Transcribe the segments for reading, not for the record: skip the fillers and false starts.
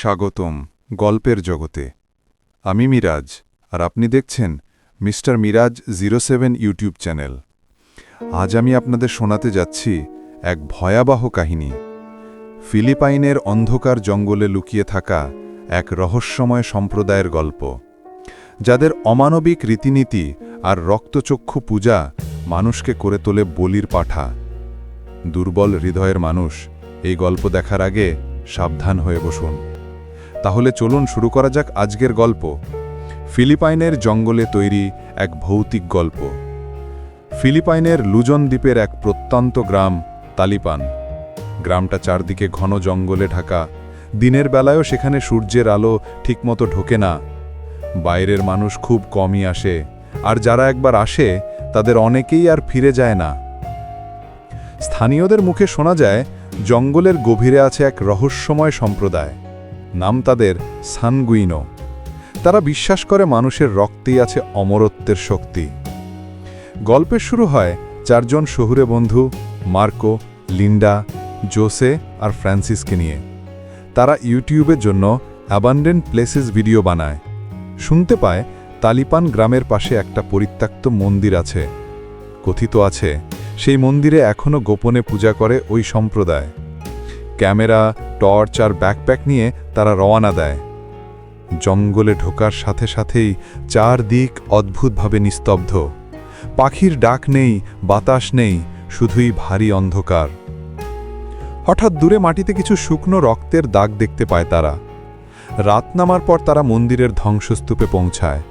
স্বাগতম গল্পের জগতে। আমি মিরাজ, আর আপনি দেখছেন মিস্টার মিরাজ 07 ইউটিউব চ্যানেল। আজ আমি আপনাদের শোনাতে যাচ্ছি এক ভয়াবহ কাহিনী। ফিলিপাইনের অন্ধকার জঙ্গলে লুকিয়ে থাকা এক রহস্যময় সম্প্রদায়ের গল্প, যাদের অমানবিক রীতিনীতি আর রক্তচক্ষু পূজা মানুষকে করে তোলে বলির পাঠা। দুর্বল হৃদয়ের মানুষ, এই গল্প দেখার আগে সাবধান হয়ে বসুন। তাহলে চলুন শুরু করা যাক আজকের গল্প। ফিলিপাইনের জঙ্গলে তৈরি এক ভৌতিক গল্প। ফিলিপাইনের লুজন দ্বীপের এক প্রত্যন্ত গ্রাম তালিপান। গ্রামটা চারদিকে ঘন জঙ্গলে ঢাকা। দিনের বেলায়ও সেখানে সূর্যের আলো ঠিকমতো ঢোকে না। বাইরের মানুষ খুব কমই আসে, আর যারা একবার আসে তাদের অনেকেই আর ফিরে যায় না। স্থানীয়দের মুখে শোনা যায় জঙ্গলের গভীরে আছে এক রহস্যময় সম্প্রদায়। নাম তাদের সানগুইনো। তারা বিশ্বাস করে মানুষের রক্তেই আছে অমরত্বের শক্তি। গল্পের শুরু হয় চারজন শহুরে বন্ধু, মার্কো, লিন্ডা, জোসে আর ফ্রান্সিসকে নিয়ে। তারা ইউটিউবের জন্য অ্যাবান্ডেন্ট প্লেসেস ভিডিও বানায়। শুনতে পায় তালিপান গ্রামের পাশে একটা পরিত্যক্ত মন্দির আছে। কথিত আছে সেই মন্দিরে এখনও গোপনে পূজা করে ওই সম্প্রদায়। ক্যামেরা, টর্চ আর ব্যাকপ্যাক নিয়ে তারা রওনা দেয়। জঙ্গলে ঢোকার সাথে সাথেই চারদিক অদ্ভুতভাবে নিস্তব্ধ। পাখির ডাক নেই, বাতাস নেই, শুধুই ভারী অন্ধকার। হঠাৎ দূরে মাটিতে কিছু শুকনো রক্তের দাগ দেখতে পায় তারা। রাত নামার পর তারা মন্দিরের ধ্বংসস্তূপে পৌঁছায়।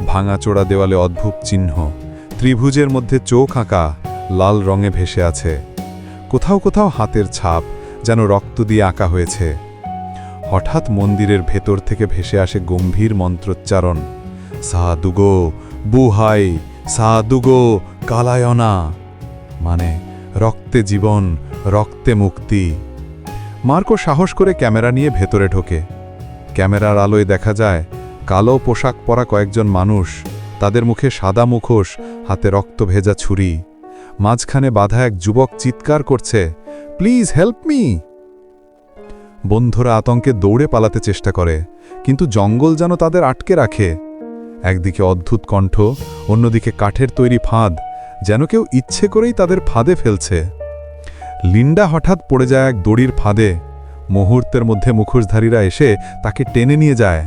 ভাঙাচোড়া দেওয়ালে অদ্ভুত চিহ্ন, ত্রিভুজের মধ্যে চোখ আঁকা লাল রঙে ভেসে আছে। কোথাও কোথাও হাতের ছাপ, যেন রক্ত দিয়ে আঁকা হয়েছে। হঠাৎ মন্দিরের ভেতর থেকে ভেসে আসে গম্ভীর মন্ত্রোচ্চারণ, সাদুগো বুহাই, সাদুগো কালায়না, মানে রক্তে জীবন, রক্তে মুক্তি। মার্কো সাহস করে ক্যামেরা নিয়ে ভেতরে ঢোকে। ক্যামেরার আলোয় দেখা যায় কালো পোশাক পরা কয়েকজন মানুষ। তাদের মুখে সাদা মুখোশ, হাতে রক্ত ভেজা ছুরি। মাঝখানে বাঁধা এক যুবক চিৎকার করছে, প্লিজ হেল্প মি। বন্ধুরা আতঙ্কে দৌড়ে পালাতে চেষ্টা করে, কিন্তু জঙ্গল যেন তাদের আটকে রাখে। একদিকে অদ্ভুত কণ্ঠ, অন্যদিকে কাঠের তৈরি ফাঁদ, যেন কেউ ইচ্ছে করেই তাদের ফাঁদে ফেলছে। লিন্ডা হঠাৎ পড়ে যায় এক দড়ির ফাঁদে। মুহূর্তের মধ্যে মুখোশধারীরা এসে তাকে টেনে নিয়ে যায়।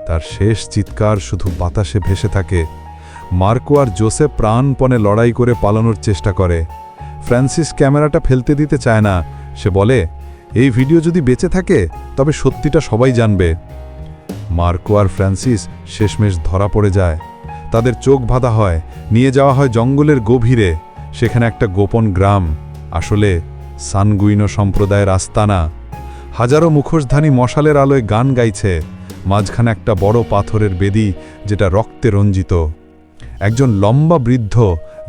তার শেষ চিৎকার শুধু বাতাসে ভেসে থাকে। মার্কো আর জোসেফ প্রাণপণে লড়াই করে পালানোর চেষ্টা করে। ফ্রান্সিস ক্যামেরাটা ফেলতে দিতে চায় না। সে বলে, এই ভিডিও যদি বেঁচে থাকে তবে সত্যিটা সবাই জানবে। মার্কো আর ফ্রান্সিস শেষমেশ ধরা পড়ে যায়। তাদের চোখ বাঁধা হয়, নিয়ে যাওয়া হয় জঙ্গলের গভীরে। সেখানে একটা গোপন গ্রাম, আসলে সানগুইনো সম্প্রদায়ের আস্তানা। হাজারো মুখোশধারী মশালের আলোয় গান গাইছে। মাঝখানে একটা বড় পাথরের বেদি, যেটা রক্তে রঞ্জিত। একজন লম্বা বৃদ্ধ,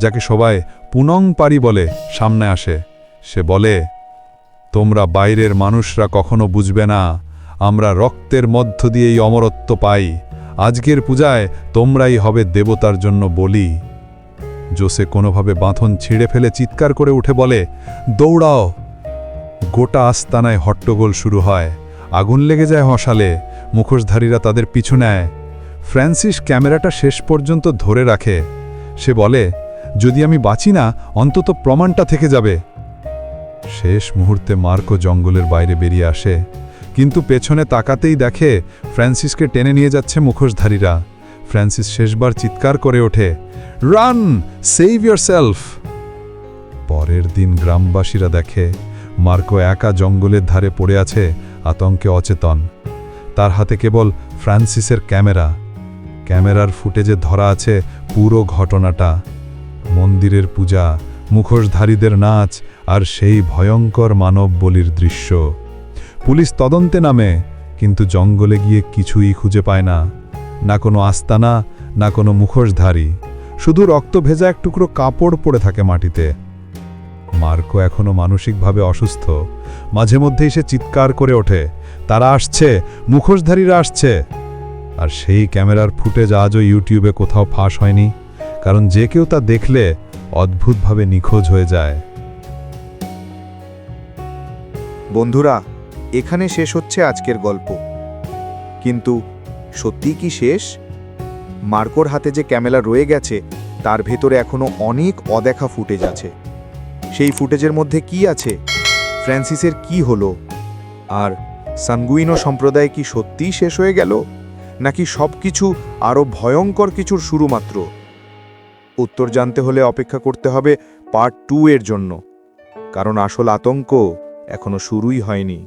যাকে সবাই পুনং পারি বলে, সামনে আসে। সে বলে, তোমরা বাইরের মানুষরা কখনো বুঝবে না, আমরা রক্তের মধ্য দিয়েই অমরত্ব পাই। আজকের পূজায় তোমরাই হবে দেবতার জন্য বলি। জোসে কোনোভাবে বাঁধন ছিঁড়ে ফেলে চিৎকার করে উঠে বলে, দৌড়াও। গোটা আস্তানায় হট্টগোল শুরু হয়। আগুন লেগে যায় মশালে। মুখোশধারীরা তাদের পিছু নেয়। ফ্রান্সিস ক্যামেরাটা শেষ পর্যন্ত ধরে রাখে। সে বলে, যদি আমি বাঁচি না, অন্তত প্রমাণটা থেকে যাবে। শেষ মুহূর্তে মার্কো জঙ্গলের বাইরে বেরিয়ে আসে, কিন্তু পেছনে তাকাতেই দেখে ফ্রান্সিসকে টেনে নিয়ে যাচ্ছে মুখোশধারীরা। ফ্রান্সিস শেষবার চিৎকার করে ওঠে, রান, সেভ ইয়োরসেলফ। পরের দিন গ্রামবাসীরা দেখে মার্কো একা জঙ্গলের ধারে পড়ে আছে, আতঙ্কে অচেতন। তার হাতে কেবল ফ্রান্সিসের ক্যামেরা। ক্যামেরার ফুটেজে ধরা আছে পুরো ঘটনাটা, মন্দিরের পূজা, মুখোশধারীদের নাচ আর সেই ভয়ঙ্কর মানব বলির দৃশ্য। পুলিশ তদন্তে নামে, কিন্তু জঙ্গলে গিয়ে কিছুই খুঁজে পায় না। না কোনো আস্তানা, না কোনো মুখোশধারী, শুধু রক্ত ভেজা এক টুকরো কাপড় পড়ে থাকে মাটিতে। মার্কো এখনো মানসিকভাবে অসুস্থ। মাঝে মধ্যেই সে চিৎকার করে ওঠে, তারা আসছে, মুখোশধারীরা আসছে। আর সেই ক্যামেরার ফুটেজ আজও ইউটিউবে কোথাও ফাঁস হয়নি, কারণ যে কেউ তা দেখলে অদ্ভুতভাবে নিখোঁজ হয়ে যায়। বন্ধুরা, এখানে শেষ হচ্ছে আজকের গল্প। কিন্তু সত্যি কি শেষ? মার্কোর হাতে যে ক্যামেরা রয়ে গেছে তার ভেতরে এখনো অনেক অদেখা ফুটেজ আছে। সেই ফুটেজের মধ্যে কি আছে? ফ্রান্সিসের কি হলো? আর সানগুইনো সম্প্রদায় কি সত্যিই শেষ হয়ে গেল, নাকি সবকিছু আরও ভয়ঙ্কর কিছুর শুরু মাত্র? উত্তর জানতে হলে অপেক্ষা করতে হবে পার্ট 2 এর জন্য, কারণ আসল আতঙ্ক এখনো শুরুই হয়নি।